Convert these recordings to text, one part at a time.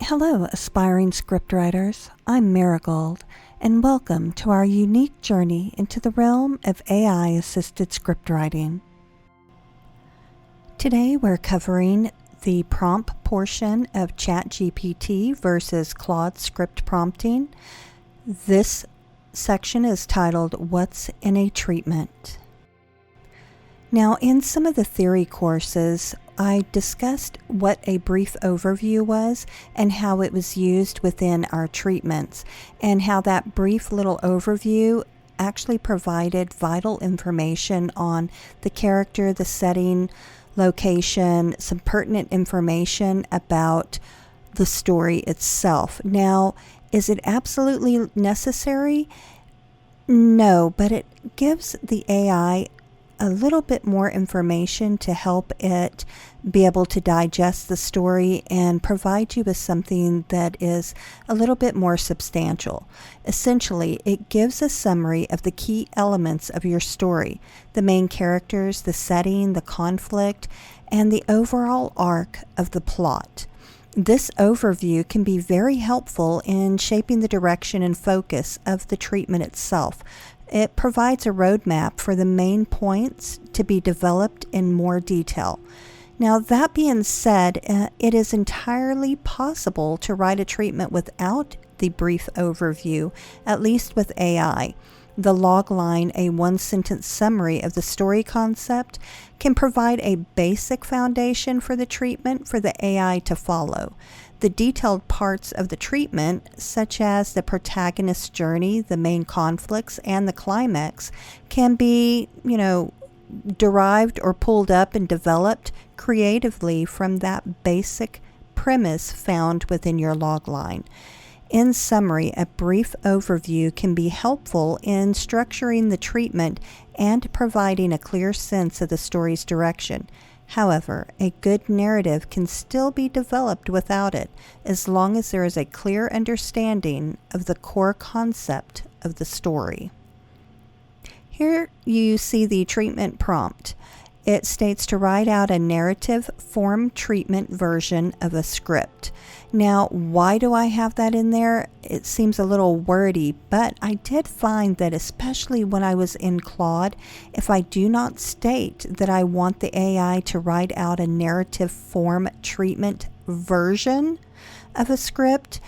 Hello, aspiring scriptwriters. I'm Marigold, and welcome to our unique journey into the realm of AI-assisted scriptwriting. Today we're covering the prompt portion of ChatGPT versus Claude script prompting. This section is titled, What's in a Treatment? Now, in some of the theory courses, I discussed what a brief overview was and how it was used within our treatments, and how that brief little overview actually provided vital information on the character, the setting, location, some pertinent information about the story itself. Now, is it absolutely necessary? No, but it gives the AI a little bit more information to help it be able to digest the story and provide you with something that is a little bit more substantial. Essentially, it gives a summary of the key elements of your story, the main characters, the setting, the conflict, and the overall arc of the plot. This overview can be very helpful in shaping the direction and focus of the treatment itself. It provides a roadmap for the main points to be developed in more detail. Now, that being said, it is entirely possible to write a treatment without the brief overview, at least with AI. The logline, a one-sentence summary of the story concept, can provide a basic foundation for the treatment for the AI to follow. The detailed parts of the treatment, such as the protagonist's journey, the main conflicts, and the climax, can be, derived or pulled up and developed creatively from that basic premise found within your logline. In summary, a brief overview can be helpful in structuring the treatment and providing a clear sense of the story's direction. However, a good narrative can still be developed without it, as long as there is a clear understanding of the core concept of the story. Here you see the treatment prompt. It states to write out a narrative form treatment version of a script. Now, why do I have that in there? It seems a little wordy, but I did find that especially when I was in Claude, if I do not state that I want the AI to write out a narrative form treatment version of a script,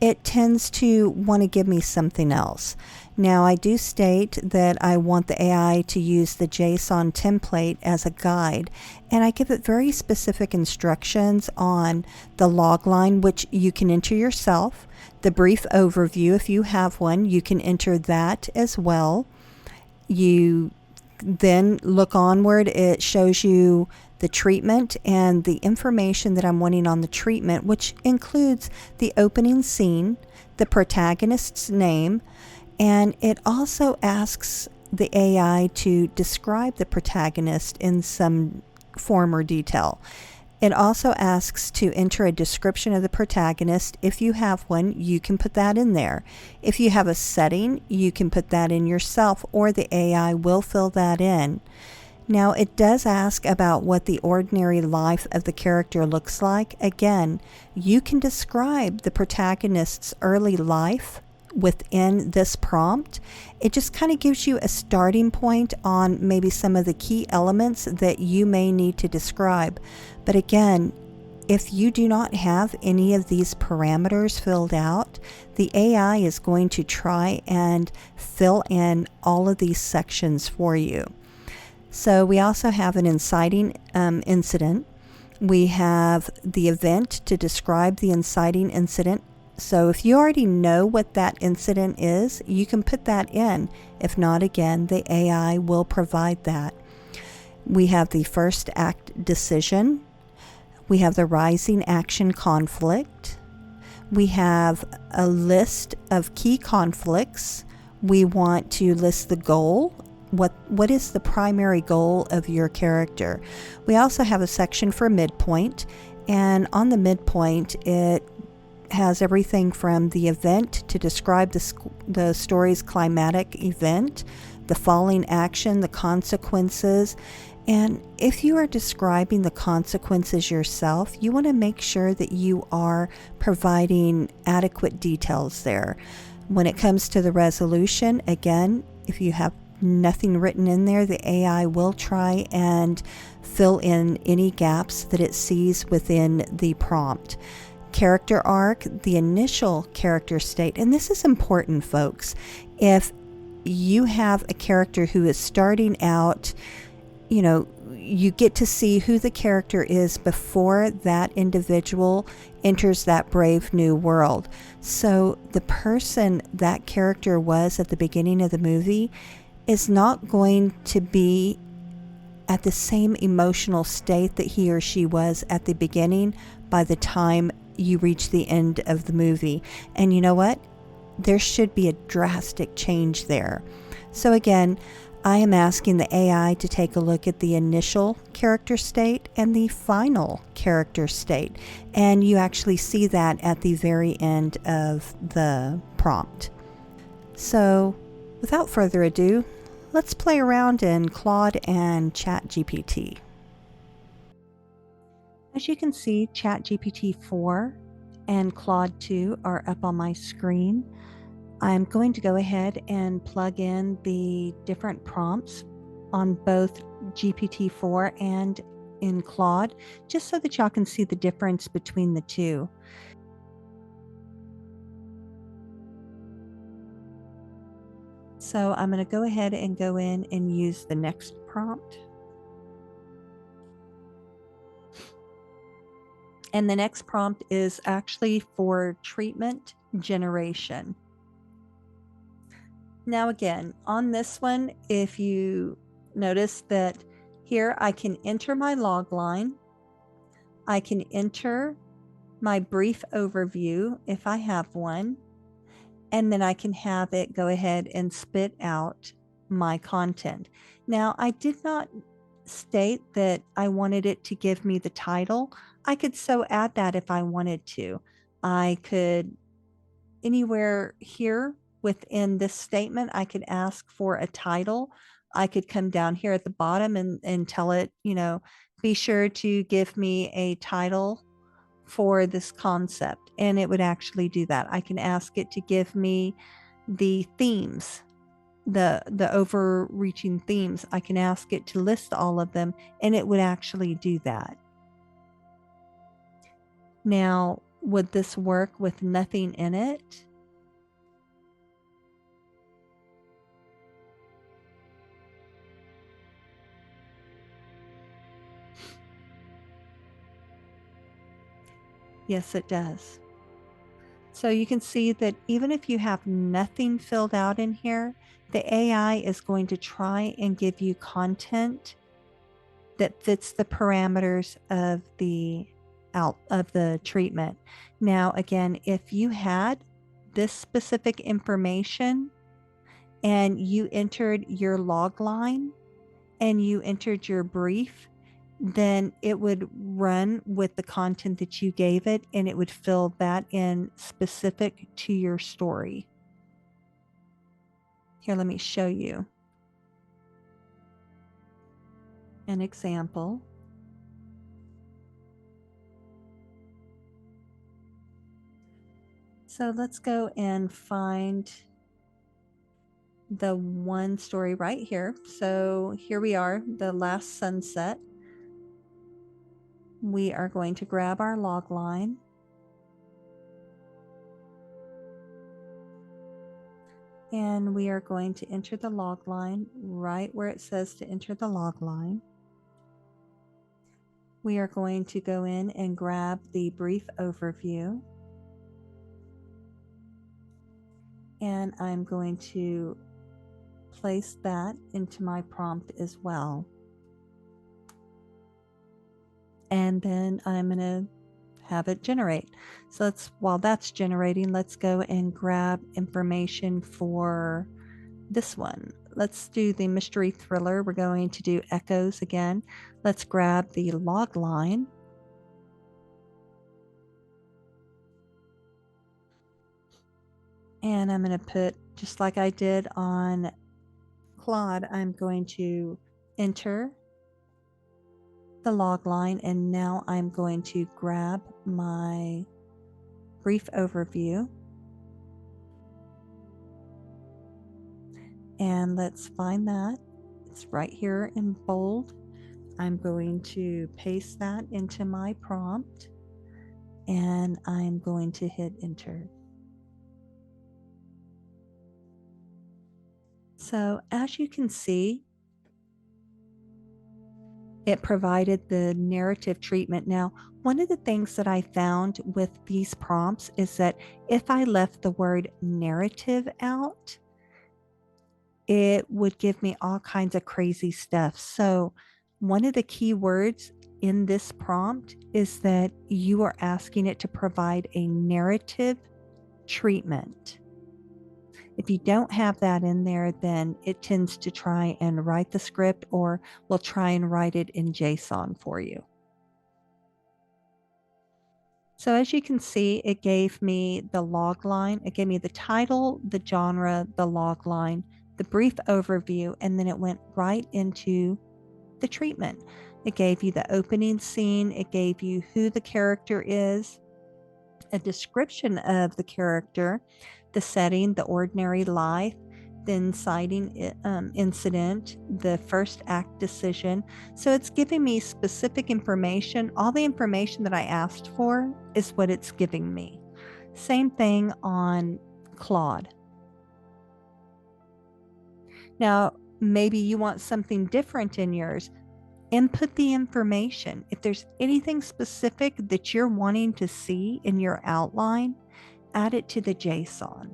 it tends to want to give me something else. Now, I do state that I want the AI to use the JSON template as a guide, and I give it very specific instructions on the logline, which you can enter yourself. The brief overview, if you have one, you can enter that as well. You then look onward, it shows you the treatment and the information that I'm wanting on the treatment, which includes the opening scene, the protagonist's name, and it also asks the AI to describe the protagonist in some form or detail. It also asks to enter a description of the protagonist. If you have one, you can put that in there. If you have a setting, you can put that in yourself, or the AI will fill that in. Now, it does ask about what the ordinary life of the character looks like. Again, you can describe the protagonist's early life within this prompt. It just kind of gives you a starting point on maybe some of the key elements that you may need to describe. But again, if you do not have any of these parameters filled out, the AI is going to try and fill in all of these sections for you. So we also have an inciting incident. We have the event to describe the inciting incident. So if you already know what that incident is, you can put that in. If not, again, the AI will provide that. We have the first act decision. We have the rising action conflict. We have a list of key conflicts. We want to list the goal. What is the primary goal of your character? We also have a section for midpoint, and on the midpoint, it has everything from the event to describe the story's climatic event, the falling action, the consequences, And if you are describing the consequences yourself, you want to make sure that you are providing adequate details there. When it comes to the resolution, again, if you have nothing written in there, the AI will try and fill in any gaps that it sees within the prompt. Character arc, the initial character state, and this is important, folks. If you have a character who is starting out, you get to see who the character is before that individual enters that brave new world. So the person that character was at the beginning of the movie is not going to be at the same emotional state that he or she was at the beginning by the time you reach the end of the movie. And you know what? There should be a drastic change there. So again, I am asking the AI to take a look at the initial character state and the final character state. And you actually see that at the very end of the prompt. So without further ado, let's play around in Claude and ChatGPT. As you can see, ChatGPT-4 and Claude 2 are up on my screen. I'm going to go ahead and plug in the different prompts on both GPT-4 and in Claude, just so that y'all can see the difference between the two. So I'm going to go ahead and go in and use the next prompt. And the next prompt is actually for treatment generation. Now again, on this one, if you notice that here I can enter my log line, I can enter my brief overview if I have one, and then I can have it go ahead and spit out my content. Now, I did not state that I wanted it to give me the title. I could so add that if I wanted to. I could, anywhere here within this statement, I could ask for a title. I could come down here at the bottom and tell it, be sure to give me a title for this concept, and it would actually do that. I can ask it to give me the themes, the overreaching themes. I can ask it to list all of them, and it would actually do that. Now, would this work with nothing in it? Yes, it does. So you can see that even if you have nothing filled out in here, the AI is going to try and give you content that fits the parameters of the treatment. Now, again, if you had this specific information and you entered your log line and you entered your brief, then it would run with the content that you gave it, and it would fill that in specific to your story. Here, let me show you an example. So let's go and find the one story right here. So here we are, The Last Sunset. We are going to grab our log line. And we are going to enter the log line right where it says to enter the log line. We are going to go in and grab the brief overview. And I'm going to place that into my prompt as well. And then I'm going to have it generate. So while that's generating, let's go and grab information for this one. Let's do the mystery thriller. We're going to do echoes again. Let's grab the log line. And I'm going to put, just like I did on Claude, I'm going to enter the log line, and now I'm going to grab my brief overview. And let's find that. It's right here in bold. I'm going to paste that into my prompt, and I'm going to hit enter. So as you can see, it provided the narrative treatment. Now, one of the things that I found with these prompts is that if I left the word narrative out, it would give me all kinds of crazy stuff. So one of the key words in this prompt is that you are asking it to provide a narrative treatment. If you don't have that in there, then it tends to try and write the script, or will try and write it in JSON for you. So as you can see, it gave me the log line. It gave me the title, the genre, the log line, the brief overview, and then it went right into the treatment. It gave you the opening scene. It gave you who the character is, a description of the character, the setting, the ordinary life, the inciting incident, the first act decision. So it's giving me specific information. All the information that I asked for is what it's giving me. Same thing on Claude. Now, maybe you want something different in yours. Input the information. If there's anything specific that you're wanting to see in your outline, add it to the JSON.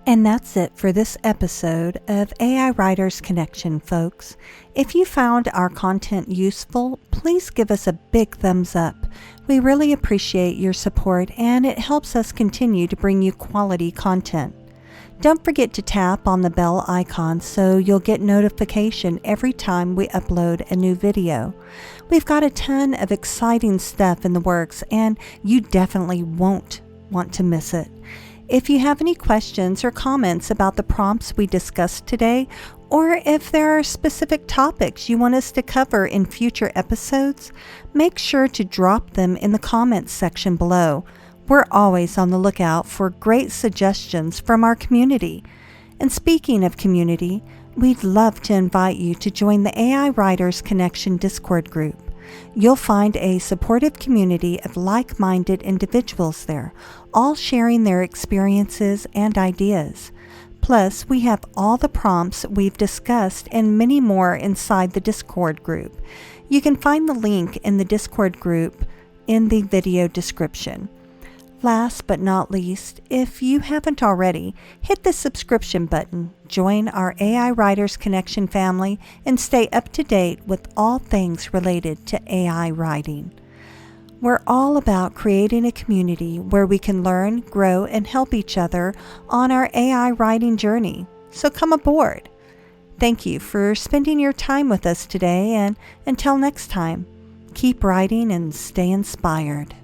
And that's it for this episode of AI Writers Connection, folks. If you found our content useful, please give us a big thumbs up. We really appreciate your support, and it helps us continue to bring you quality content. Don't forget to tap on the bell icon so you'll get notification every time we upload a new video. We've got a ton of exciting stuff in the works, and you definitely won't want to miss it. If you have any questions or comments about the prompts we discussed today, or if there are specific topics you want us to cover in future episodes, make sure to drop them in the comments section below. We're always on the lookout for great suggestions from our community. And speaking of community, we'd love to invite you to join the AI Writers Connection Discord group. You'll find a supportive community of like-minded individuals there, all sharing their experiences and ideas. Plus, we have all the prompts we've discussed and many more inside the Discord group. You can find the link in the Discord group in the video description. Last but not least, if you haven't already, hit the subscription button, join our AI Writers Connection family, and stay up to date with all things related to AI writing. We're all about creating a community where we can learn, grow, and help each other on our AI writing journey. So come aboard. Thank you for spending your time with us today, and until next time, keep writing and stay inspired.